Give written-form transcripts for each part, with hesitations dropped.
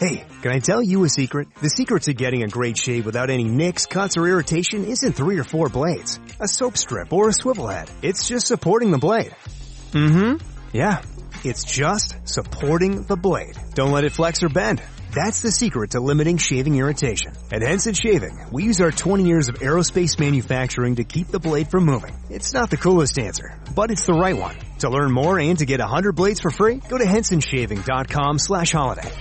Hey, can I tell you a secret? The secret to getting a great shave without any nicks, cuts, or irritation isn't 3 or 4 blades, a soap strip, or a swivel head. It's just supporting the blade. Yeah, it's just supporting the blade. Don't let it flex or bend. That's the secret to limiting shaving irritation. At Henson Shaving, we use our 20 years of aerospace manufacturing to keep the blade from moving. It's not the coolest answer, but it's the right one. To learn more and to get 100 blades for free, go to hensonshaving.com/holiday.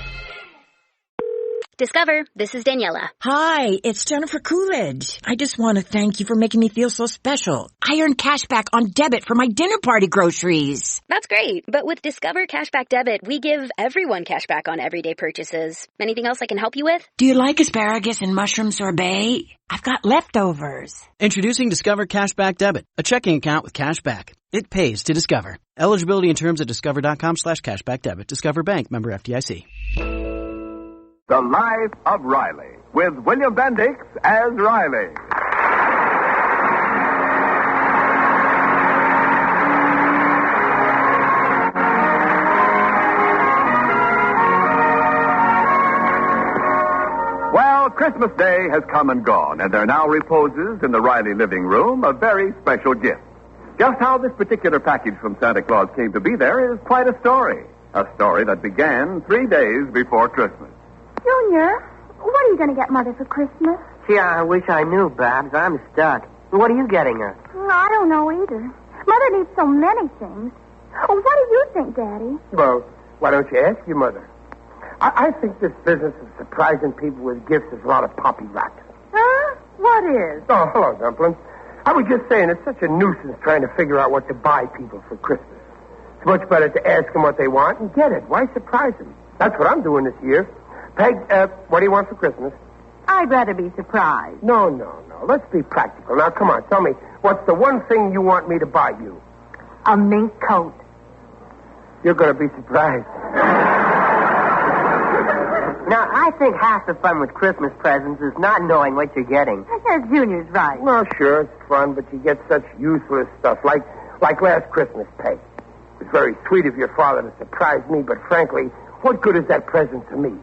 Discover, this is Daniela. Hi, it's Jennifer Coolidge. I just want to thank you for making me feel so special. I earned cash back on debit for my dinner party groceries. That's great, but with Discover Cashback Debit, we give everyone cash back on everyday purchases. Anything else I can help you with? Do you like asparagus and mushroom sorbet? I've got leftovers. Introducing Discover Cashback Debit, a checking account with cash back. It pays to Discover. Eligibility and terms at discover.com/cashback debit. Discover Bank, member FDIC. The Life of Riley, with William Bendix as Riley. Well, Christmas Day has come and gone, and there now reposes in the Riley living room a very special gift. Just how this particular package from Santa Claus came to be there is quite a story. A story that began 3 days before Christmas. Junior, what are you going to get Mother for Christmas? Gee, I wish I knew, Babs. I'm stuck. What are you getting her? I don't know either. Mother needs so many things. Oh, what do you think, Daddy? Well, why don't you ask your mother? I think this business of surprising people with gifts is a lot of poppy rot. Huh? What is? Oh, hello, Dumpling. I was just saying it's such a nuisance trying to figure out what to buy people for Christmas. It's much better to ask them what they want and get it. Why surprise them? That's what I'm doing this year. Peg, what do you want for Christmas? I'd rather be surprised. No. Let's be practical. Now, come on, tell me, what's the one thing you want me to buy you? A mink coat. You're going to be surprised. Now, I think half the fun with Christmas presents is not knowing what you're getting. Yes, Junior's right. Well, sure, it's fun, but you get such useless stuff, like last Christmas, Peg. It was very sweet of your father to surprise me, but frankly, what good is that present to me?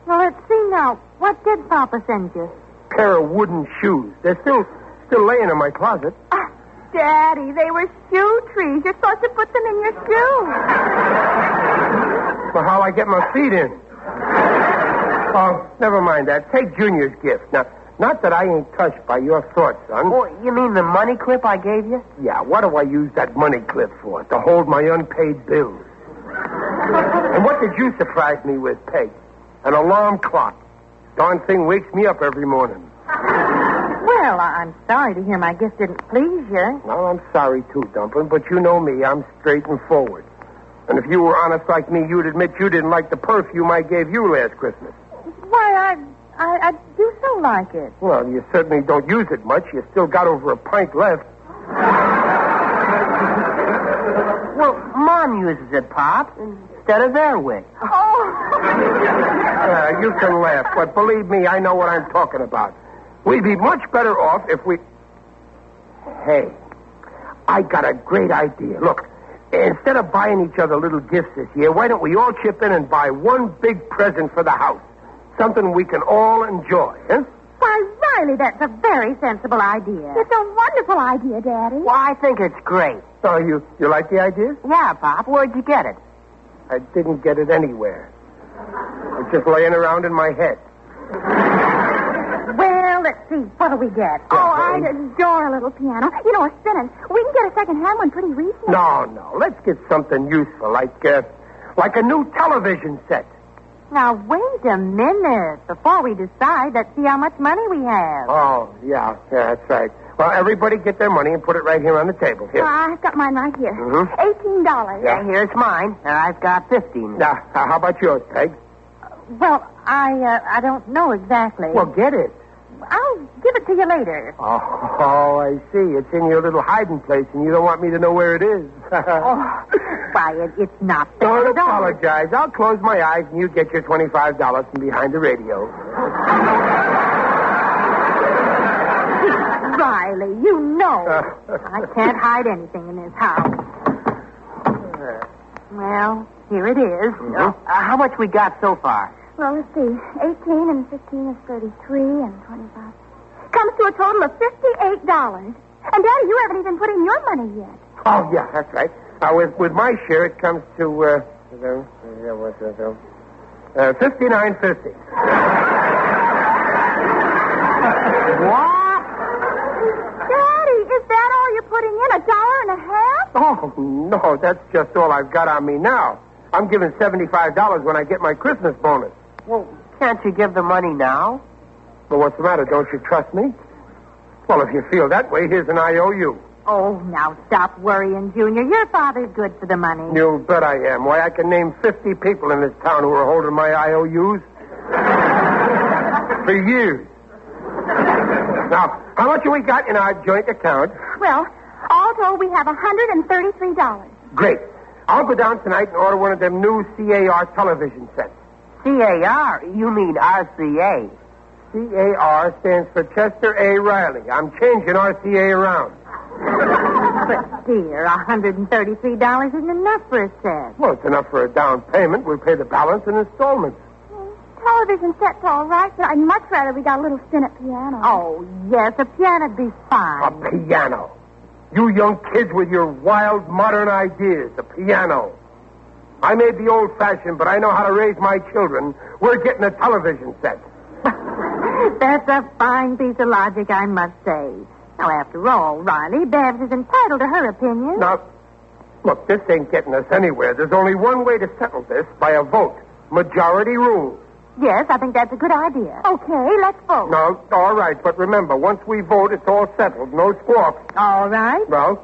Well, let's see now. What did Papa send you? Pair of wooden shoes. They're still laying in my closet. Daddy, they were shoe trees. You're supposed to put them in your shoe. Well, how'll I get my feet in? Oh, never mind that. Take Junior's gift. Now, not that I ain't touched by your thoughts, son. Oh, you mean the money clip I gave you? Yeah, what do I use that money clip for? To hold my unpaid bills. And what did you surprise me with, Peg? An alarm clock. Darn thing wakes me up every morning. Well, I'm sorry to hear my gift didn't please you. Well, I'm sorry, too, Dumpling, but you know me. I'm straight and forward. And if you were honest like me, you'd admit you didn't like the perfume I gave you last Christmas. Why, I do so like it. Well, you certainly don't use it much. You still got over a pint left. Well, Mom uses it, Pop, instead of Airwick. Oh! You can laugh, but believe me, I know what I'm talking about. We'd be much better off if we... Hey, I got a great idea. Look, instead of buying each other little gifts this year, why don't we all chip in and buy one big present for the house? Something we can all enjoy, huh? Why, Riley, that's a very sensible idea. It's a wonderful idea, Daddy. Well, I think it's great. Oh, you like the idea? Yeah, Pop. Where'd you get it? I didn't get it anywhere. It's just laying around in my head. Well, let's see. What'll we get? Oh, I adore a little piano. You know, a spinner. We can get a second-hand one pretty recently. No. Let's get something useful, like a new television set. Now, wait a minute. Before we decide, let's see how much money we have. Oh, yeah, that's right. Well, everybody get their money and put it right here on the table. Here. I've got mine right here. Mm-hmm. $18. Yeah, here's mine. I've got 15. Now, how about yours, Peg? Well, I don't know exactly. Well, get it. I'll give it to you later. Oh, I see. It's in your little hiding place, and you don't want me to know where it is. Why, it's not fair. Don't apologize. I'll close my eyes, and you get your $25 from behind the radio. Riley, you know I can't hide anything in this house. Well, here it is. Mm-hmm. How much we got so far? Well, let's see. 18 and 15 is 33 and 25. Comes to a total of $58. And, Daddy, you haven't even put in your money yet. Oh, yeah, that's right. With my share, it comes to, $59.50. What? Daddy, is that all you're putting in? $1.50? Oh, no, that's just all I've got on me now. I'm giving $75 when I get my Christmas bonus. Well, can't you give the money now? Well, what's the matter? Don't you trust me? Well, if you feel that way, here's an IOU. Oh, now stop worrying, Junior. Your father's good for the money. You bet I am. Why, I can name 50 people in this town who are holding my IOUs. For years. Now, how much have we got in our joint account? Well, all told, we have $133. Great. I'll go down tonight and order one of them new CAR television sets. CAR? You mean RCA. CAR stands for Chester A. Riley. I'm changing RCA around. But, dear, $133 isn't enough for a set. Well, it's enough for a down payment. We'll pay the balance in installments. Television set's all right, but I'd much rather we got a little Stinnett piano. Oh, yes, a piano'd be fine. A piano. You young kids with your wild, modern ideas. A piano. I may be old-fashioned, but I know how to raise my children. We're getting a television set. That's a fine piece of logic, I must say. Now, after all, Riley, Babs is entitled to her opinion. Now, look, this ain't getting us anywhere. There's only one way to settle this, by a vote. Majority rule. Yes, I think that's a good idea. Okay, let's vote. No, all right, but remember, once we vote, it's all settled. No squawks. All right. Well,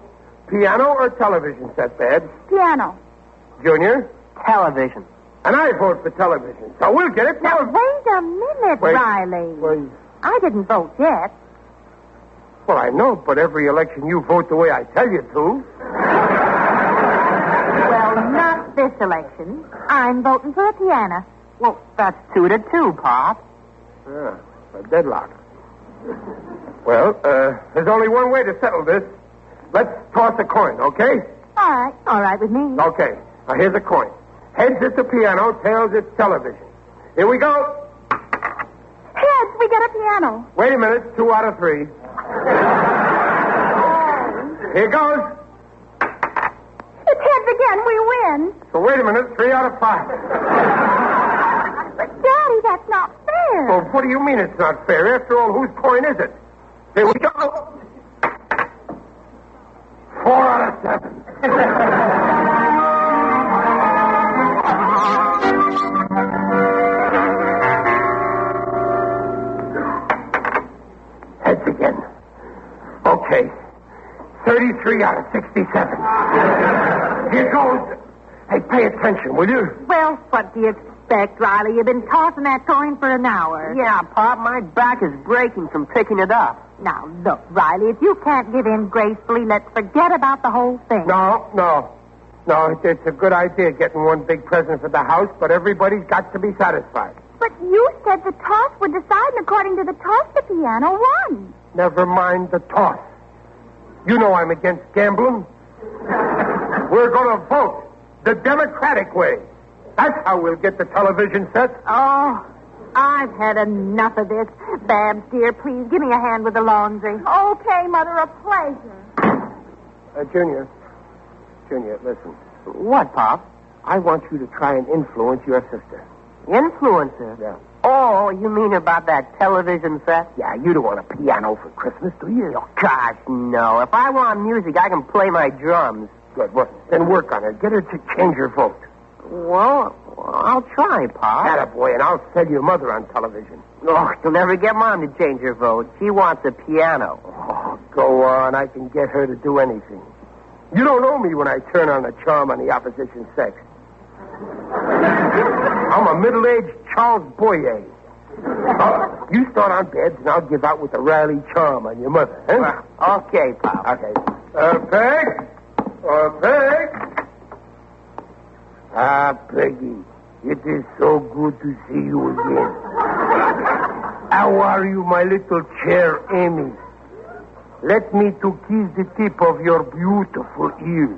piano or television set, Babs? Piano. Junior? Television. And I vote for television, so we'll get it. Now, wait a minute, Wait. Riley. Wait. I didn't vote yet. Well, I know, but every election you vote the way I tell you to. Well, not this election. I'm voting for a piano. Well, that's 2-2, Pop. Yeah, a deadlock. Well, there's only one way to settle this. Let's toss a coin, okay? All right. All right with me. Okay. Now, here's a coin. Heads it's the piano, tails it's television. Here we go. Heads, we get a piano. Wait a minute. 2 out of 3. Here goes. It's heads again. We win. So wait a minute. 3 out of 5. But, Daddy, that's not fair. Well, what do you mean it's not fair? After all, whose coin is it? Here we go. 4 out of 7. Heads again. Okay. 33 out of 67. Here goes. Hey, pay attention, will you? Well, what do you expect, Riley? You've been tossing that coin for an hour. Yeah, Pop, my back is breaking from picking it up. Now, look, Riley, if you can't give in gracefully, let's forget about the whole thing. No, it's a good idea getting one big present for the house, but everybody's got to be satisfied. But you said the toss would decide, and according to the toss, the piano won. Never mind the toss. You know I'm against gambling. We're going to vote the democratic way. That's how we'll get the television set. Oh, I've had enough of this. Babs, dear, please give me a hand with the laundry. Okay, Mother, a pleasure. Junior, listen. What, Pop? I want you to try and influence your sister. Influencer? Yeah. Oh, you mean about that television set? Yeah, you don't want a piano for Christmas, do you? Oh, gosh, no. If I want music, I can play my drums. Good. Well, then work on it. Get her to change her vote. Well, I'll try, Pop. Attaboy, and I'll sell your mother on television. Oh, you'll never get Mom to change her vote. She wants a piano. Oh, go on. I can get her to do anything. You don't know me when I turn on a charm on the opposition sex. I'm a middle-aged Charles Boyer. You start on beds, and I'll give out with the Riley charm on your mother, huh? Well, okay, Pop. Okay. Peg? Peg? Ah, Peggy, it is so good to see you again. How are you, my little chair, Amy? Let me to kiss the tip of your beautiful ear.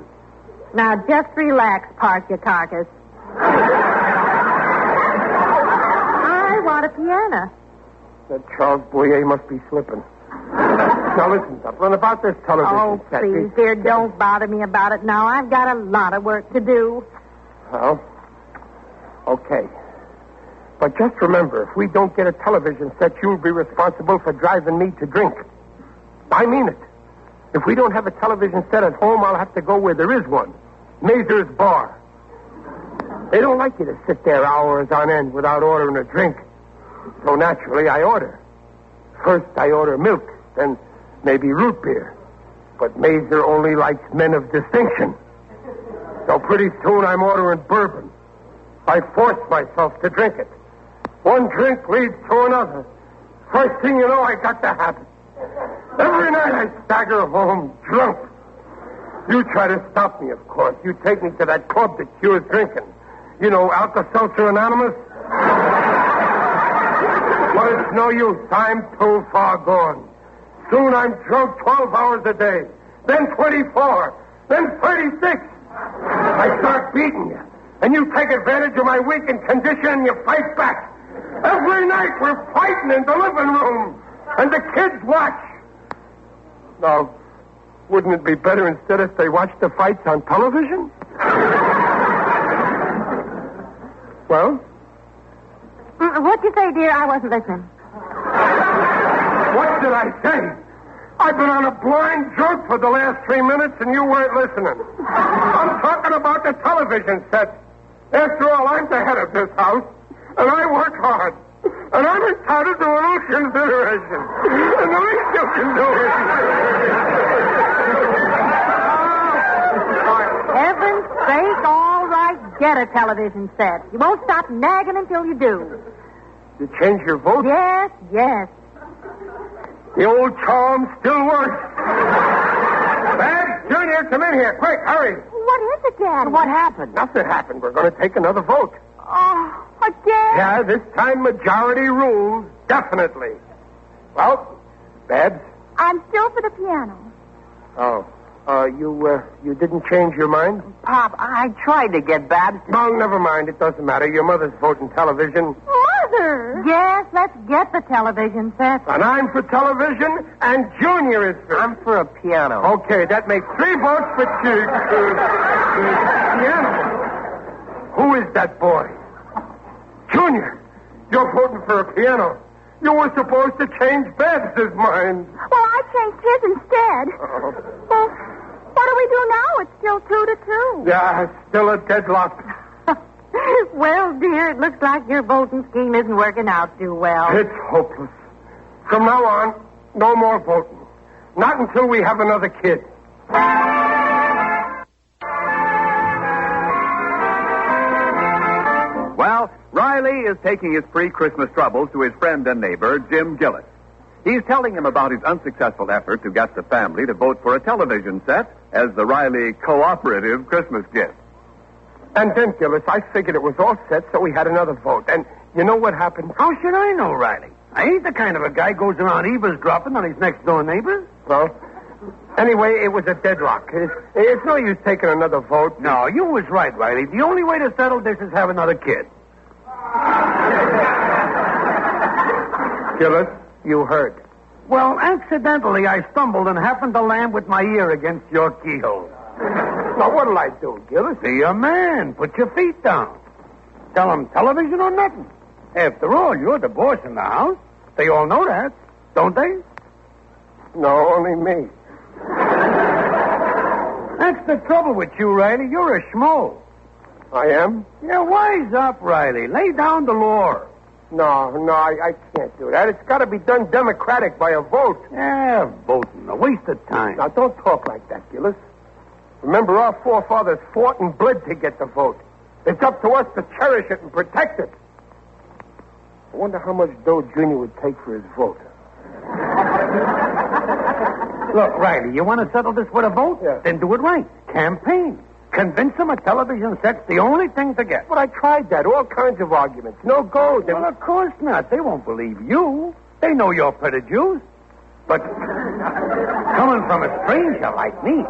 Now, just relax, Park, you carcass. Diana. That Charles Boyer must be slipping. Now listen, Dublin, about this television Oh, set. please, dear, don't bother me about it now. I've got a lot of work to do. Well, okay. But just remember, if we don't get a television set, you'll be responsible for driving me to drink. I mean it. If we don't have a television set at home, I'll have to go where there is one. Mazur's Bar. They don't like you to sit there hours on end without ordering a drink. So naturally, I order. First, I order milk, then maybe root beer. But Mazur only likes men of distinction. So pretty soon, I'm ordering bourbon. I force myself to drink it. One drink leads to another. First thing you know, I got the habit. Every night I stagger home drunk. You try to stop me, of course. You take me to that club that cures drinking. You know, Alka-Seltzer Anonymous. But it's no use. I'm too far gone. Soon I'm drunk 12 hours a day. Then 24. Then 36. I start beating you. And you take advantage of my weakened condition and you fight back. Every night we're fighting in the living room. And the kids watch. Now, wouldn't it be better instead if they watched the fights on television? Well? What'd you say, dear? I wasn't listening. What did I say? I've been on a blind drunk for the last 3 minutes and you weren't listening. I'm talking about the television set. After all, I'm the head of this house, and I work hard. And I'm entitled to a little consideration. And the least you can do is... For heaven's sake, all right, get a television set. You won't stop nagging until you do. You change your vote? Yes, yes. The old charm still works. Babs, Junior, come in here. Quick, hurry. What is it, Daddy? What happened? Nothing happened. We're going to take another vote. Oh, again? Yeah, this time majority rules, definitely. Well, Babs? I'm still for the piano. Oh, you didn't change your mind? Pop, I tried to get Babs to... No, never mind. It doesn't matter. Your mother's voting television. Mother! Yes, let's get the television set. And I'm for television, and Junior is for... I'm for a piano. Okay, that makes 3 votes for piano. Who is that boy? Junior, you're voting for a piano. You were supposed to change Babs's mind. Well, I changed his instead. Well, what do we do now? It's still 2-2. Yeah, it's still a deadlock. Well, dear, it looks like your voting scheme isn't working out too well. It's hopeless. From now on, no more voting. Not until we have another kid. Well, Riley is taking his pre-Christmas troubles to his friend and neighbor, Jim Gillis. He's telling him about his unsuccessful effort to get the family to vote for a television set as the Riley cooperative Christmas gift. And then, Gillis, I figured it was all set, so we had another vote. And you know what happened? How should I know, Riley? I ain't the kind of a guy goes around eavesdropping on his next-door neighbors. Well, anyway, it was a deadlock. It's no use taking another vote. No, you was right, Riley. The only way to settle this is have another kid. Gillis, you heard. Well, accidentally, I stumbled and happened to land with my ear against your keyhole. Now, what'll I do, Gillis? Be a man. Put your feet down. Tell them television or nothing. After all, you're the boss in the house. They all know that, don't they? No, only me. That's the trouble with you, Riley. You're a schmo. I am? Yeah, wise up, Riley. Lay down the law. No, I can't do that. It's got to be done democratic by a vote. Yeah, voting. A waste of time. Now, don't talk like that, Gillis. Remember, our forefathers fought and bled to get the vote. It's up to us to cherish it and protect it. I wonder how much dough Junior would take for his vote. Look, Riley, you want to settle this with a vote? Yeah. Then do it right. Campaign. Convince them a television set's the only thing to get. But I tried that. All kinds of arguments. No go. Well, of course not. They won't believe you. They know you're pretty juice. But coming from a stranger like me.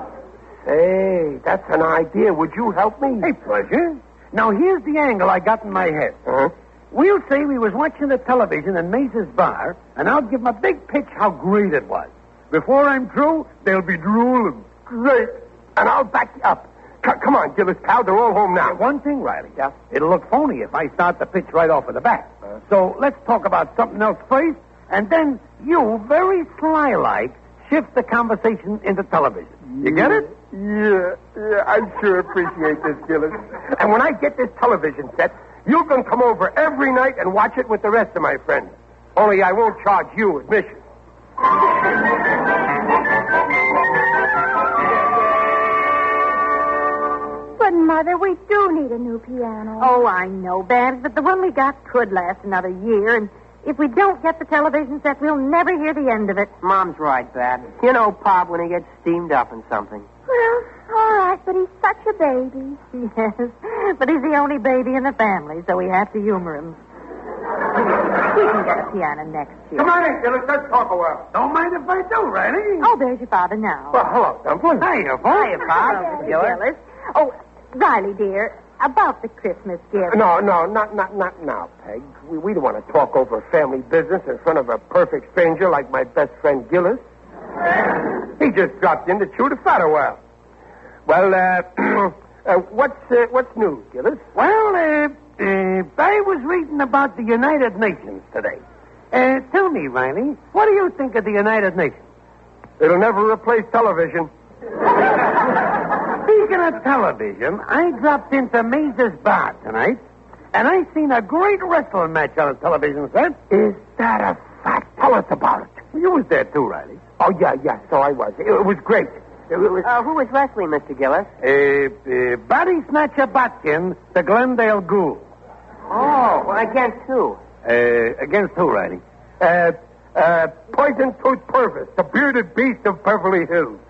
Hey, that's an idea. Would you help me? Hey, pleasure. Now, here's the angle I got in my head. Uh-huh. We'll say we was watching the television in Mace's bar, and I'll give 'em a big pitch how great it was. Before I'm through, they'll be drooling. Great. And I'll back you up. Come on, Gillis, pal. They're all home now. One thing, Riley. Yeah? It'll look phony if I start the pitch right off of the bat. So let's talk about something else first, and then you, very sly-like, shift the conversation into television. You get it? Yeah, I sure appreciate this, Gillis. And when I get this television set, you can come over every night and watch it with the rest of my friends. Only I won't charge you admission. But, Mother, we do need a new piano. Oh, I know, Babs, but the one we got could last another year, and if we don't get the television set, we'll never hear the end of it. Mom's right, Babs. You know Pop when he gets steamed up in something. Well, all right, but he's such a baby. Yes, but he's the only baby in the family, so we have to humor him. We can get a piano next year. Come on in, Gillis. Let's talk a while. Don't mind if I do, Riley. Oh, there's your father now. Well, hello, Dumpling. Hiya, Pop. Hiya, Pop. Mr. Gillis. Oh, Riley, dear, about the Christmas gift. No, not now, Peg. We don't want to talk over family business in front of a perfect stranger like my best friend Gillis. He just dropped in to chew the fat a while. Well, what's new, Gillis? Well, I was reading about the United Nations today. Tell me, Riley, what do you think of the United Nations? It'll never replace television. Speaking of television, I dropped into Maze's bar tonight, and I seen a great wrestling match on a television set. Is that a fact? Tell us about it. You was there too, Riley. Oh, yeah, so I was. It was great. It was... Who was wrestling, Mr. Gillis? Body Snatcher Botkin, the Glendale Ghoul. Oh, well, against who? Against who, Riley? Poison Tooth Purvis, the bearded beast of Beverly Hills.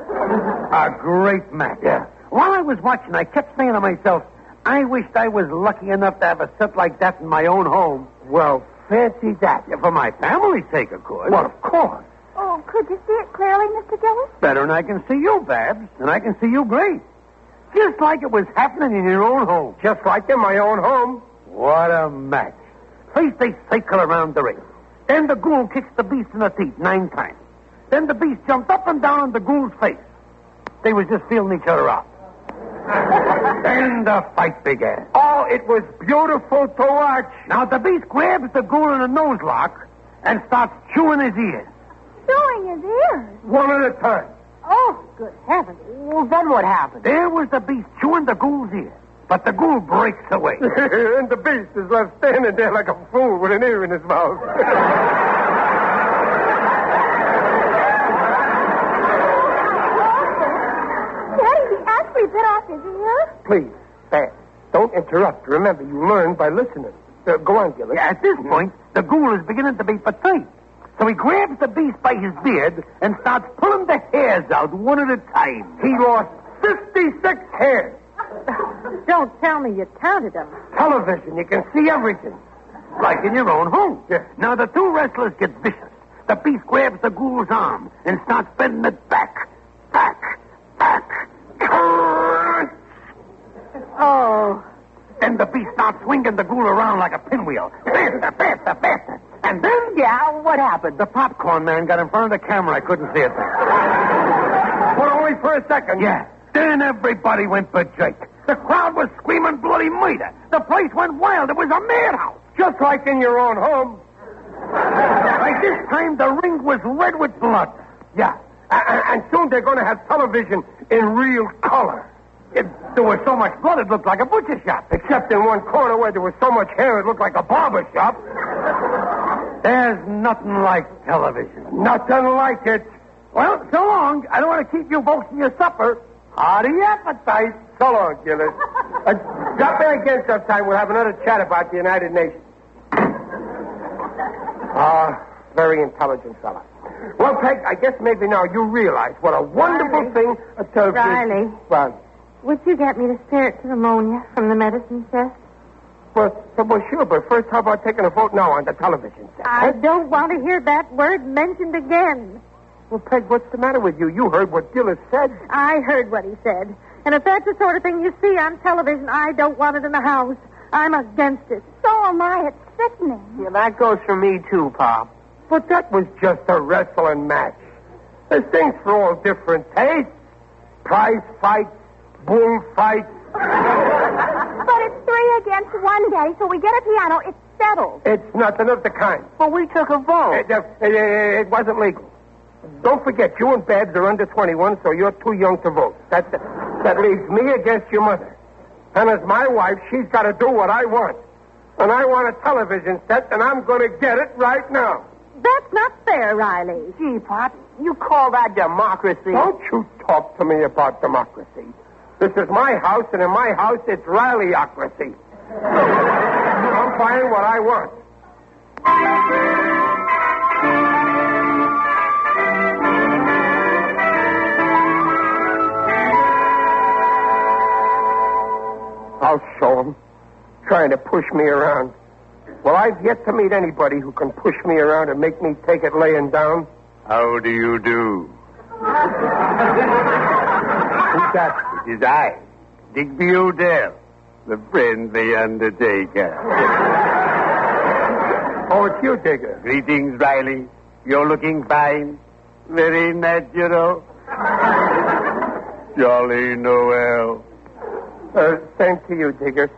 A great match. Yeah. While I was watching, I kept saying to myself, I wished I was lucky enough to have a set like that in my own home. Well, fancy that. Yeah, for my family's sake, of course. Well, of course. Oh, could you see it clearly, Mr. Gillis? Better than I can see you, Babs, and I can see you great. Just like it was happening in your own home. Just like in my own home. What a match. First they cycle around the ring. Then the ghoul kicks the beast in the teeth 9 times. Then the beast jumped up and down on the ghoul's face. They was just feeling each other out. Then the fight began. Oh, it was beautiful to watch. Now the beast grabs the ghoul in a nose lock and starts chewing his ears. Chewing his ears? One at a time. Oh, good heavens. Well, then what happened? There was the beast chewing the ghoul's ear. But the ghoul breaks away. And the beast is left standing there like a fool with an ear in his mouth. Daddy, he actually bit off his ear? Please, Sam, don't interrupt. Remember, you learn by listening. Go on, Gillis. Yeah, at this point, the ghoul is beginning to be fatigued. So he grabs the beast by his beard and starts pulling the hairs out one at a time. He lost 56 hairs. Don't tell me you counted them. Television, you can see everything. Like in your own home. Yeah. Now the two wrestlers get vicious. The beast grabs the ghoul's arm and starts bending it back. Oh. Then the beast starts swinging the ghoul around like a pinwheel. Faster. And then... Yeah, what happened? The popcorn man got in front of the camera. I couldn't see it then. But only for a second. Yeah. Then everybody went berserk. The crowd was screaming bloody murder. The place went wild. It was a madhouse. Just like in your own home. By this time, the ring was red with blood. Yeah. And soon they're going to have television in real color. There was so much blood, it looked like a butcher shop. Except in one corner where there was so much hair, it looked like a barber shop. There's nothing like television. Nothing like it. Well, so long. I don't want to keep you folks in your supper. Hearty appetite. So long, Gillis. Drop in again sometime. We'll have another chat about the United Nations. Very intelligent fella. Well, Peg, I guess maybe now you realize what a wonderful thing a television... Riley. Well, Would you get me the spirit to pneumonia from the medicine chest? well, sure, but first, how about taking a vote now on the television set? I don't want to hear that word mentioned again. Well, Peg, what's the matter with you? You heard what Gillis said. I heard what he said. And if that's the sort of thing you see on television, I don't want it in the house. I'm against it. So am I. It's sickening. Yeah, that goes for me, too, Pop. But that was just a wrestling match. There's things for all different tastes. Prize fights, bull fights. But it's 3 against 1, Daddy, so we get a piano. It's settled. It's nothing of the kind. But we took a vote. It wasn't legal. Don't forget, you and Babs are under 21, so you're too young to vote. That leaves me against your mother. And as my wife, she's got to do what I want. And I want a television set, and I'm going to get it right now. That's not fair, Riley. Gee, Pop, you call that democracy? Don't you talk to me about democracy. This is my house, and in my house, it's Rileyocracy. I'm buying what I want. I'll show him. Trying to push me around. Well, I've yet to meet anybody who can push me around and make me take it laying down. How do you do? Who's that? It is I, Digby Odell, the friendly undertaker. Oh, it's you, Digger. Greetings, Riley. You're looking fine. Very natural. Jolly Noel. Same to you, Digger.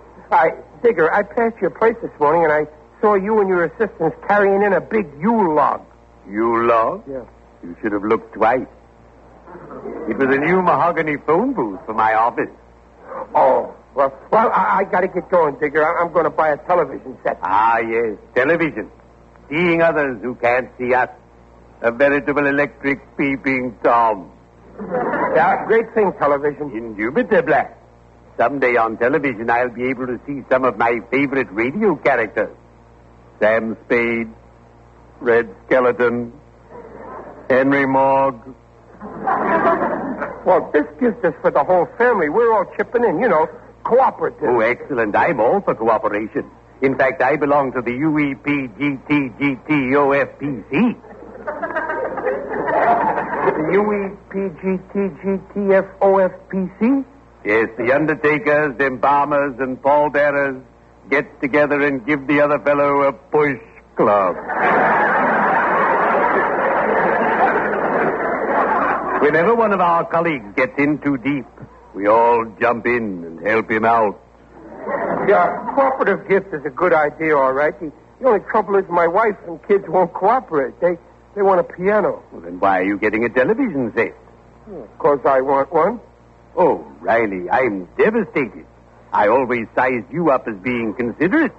Digger, I passed your place this morning, and I saw you and your assistants carrying in a big Yule log. Yule log? Yeah. You should have looked twice. It was a new mahogany phone booth for my office. Oh, well, I got to get going, Digger. I'm going to buy a television set. Ah, yes, television. Seeing others who can't see us. A veritable electric peeping Tom. Yeah, great thing, television. Indubitably. Someday on television, I'll be able to see some of my favorite radio characters. Sam Spade, Red Skeleton, Henry Morg. Well, this gives us for the whole family. We're all chipping in, cooperative. Oh, excellent. I'm all for cooperation. In fact, I belong to the UEPGTGTOFPC. The UEPGTGTFOFPC? Yes, the undertakers, embalmers, and pallbearers get together and give the other fellow a push club. Whenever one of our colleagues gets in too deep, we all jump in and help him out. Yeah, cooperative gift is a good idea, all right. The only trouble is my wife and kids won't cooperate. They want a piano. Well, then why are you getting a television set? Because I want one. Oh, Riley, I'm devastated. I always sized you up as being considerate.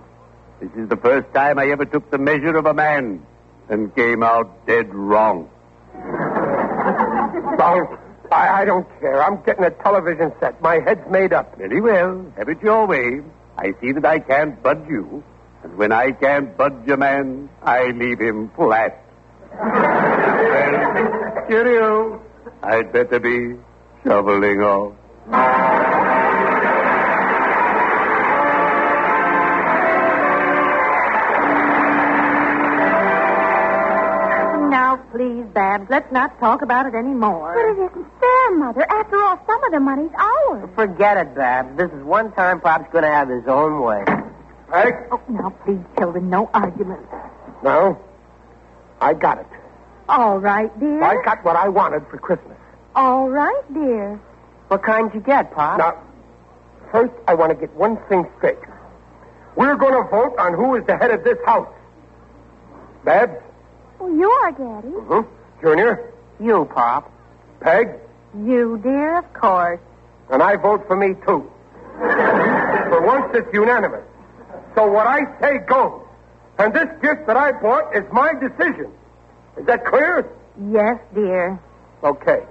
This is the first time I ever took the measure of a man and came out dead wrong. Well, I don't care. I'm getting a television set. My head's made up. Very well. Have it your way. I see that I can't budge you. And when I can't budge a man, I leave him flat. Well, cheerio. I'd better be shoveling off. Now, please, Babs, let's not talk about it anymore. But it isn't fair, Mother. After all, some of the money's ours. Forget it, Babs. This is one time Pop's going to have his own way. Right? Oh, now, please, children, no arguments. No, I got it. All right, dear. I got what I wanted for Christmas. All right, dear. What kind you get, Pop? Now, first, I want to get one thing straight. We're going to vote on who is the head of this house. Babs? Well, you are, Daddy. Mm-hmm. Junior? You, Pop. Peg? You, dear, of course. And I vote for me, too. For once, it's unanimous. So what I say goes. And this gift that I bought is my decision. Is that clear? Yes, dear. Okay.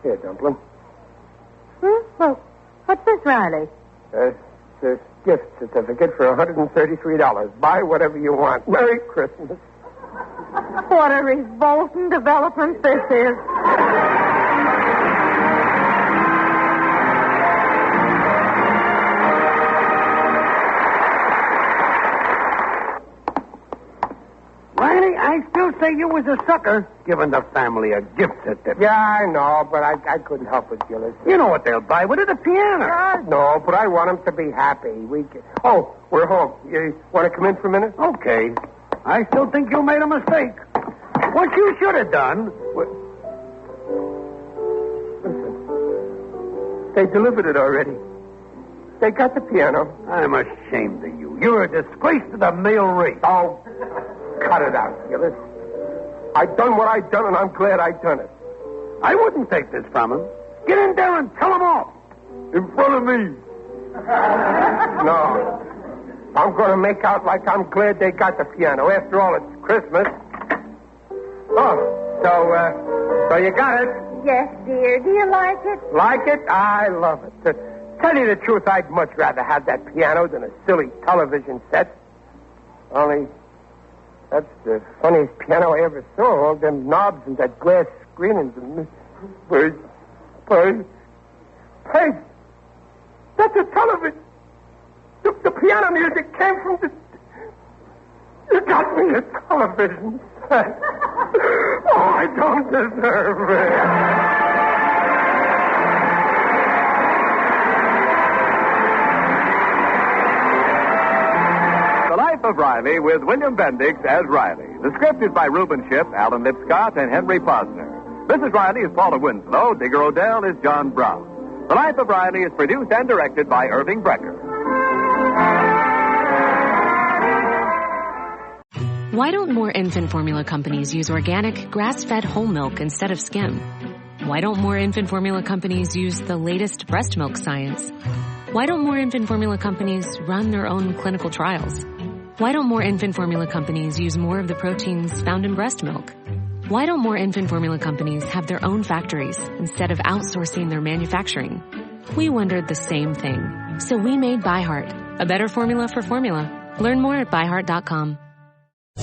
Here, Dumpling. Well, what's this, Riley? It's a gift certificate for $133. Buy whatever you want. Merry Christmas. What a revolting development this is. Riley, I I still say you was a sucker, giving the family a gift certificate. Yeah, I know, but I couldn't help it, Gillis. You know what they'll buy with it, a piano. I know, but I want them to be happy. Oh, we're home. You want to come in for a minute? Okay. I still think you made a mistake. What you should have done... Listen. They delivered it already. They got the piano. I'm ashamed of you. You're a disgrace to the male race. Oh, cut it out, Gillis. I done what I done, and I'm glad I done it. I wouldn't take this from him. Get in there and tell him off. In front of me. No. I'm going to make out like I'm glad they got the piano. After all, it's Christmas. Oh, so you got it? Yes, dear. Do you like it? Like it? I love it. To tell you the truth, I'd much rather have that piano than a silly television set. Only, that's the funniest piano I ever saw. All them knobs and that glass screen and... Hey, that's a television. The piano music came from the... You got me a television set. Oh, I don't deserve it. The Life of Riley with William Bendix as Riley. The script is by Reuben Shipp, Alan Lipscott, and Henry Posner. Mrs. Riley is Paula Winslow. Digger Odell is John Brown. The Life of Riley is produced and directed by Irving Brecker. Why don't more infant formula companies use organic, grass-fed whole milk instead of skim? Why don't more infant formula companies use the latest breast milk science? Why don't more infant formula companies run their own clinical trials? Why don't more infant formula companies use more of the proteins found in breast milk? Why don't more infant formula companies have their own factories instead of outsourcing their manufacturing? We wondered the same thing. So we made ByHeart, a better formula for formula. Learn more at byheart.com.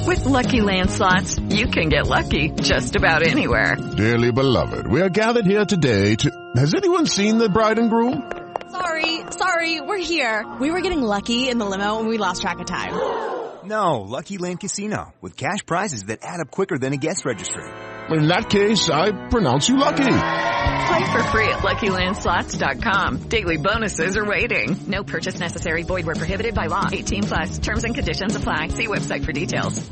With Lucky Land Slots, you can get lucky just about anywhere. Dearly beloved, we are gathered here today to... Has anyone seen the bride and groom? Sorry, we're here. We were getting lucky in the limo and we lost track of time. No, Lucky Land Casino, with cash prizes that add up quicker than a guest registry. In that case, I pronounce you lucky. Play for free at LuckyLandSlots.com. Daily bonuses are waiting. No purchase necessary. Void where prohibited by law. 18+. Terms and conditions apply. See website for details.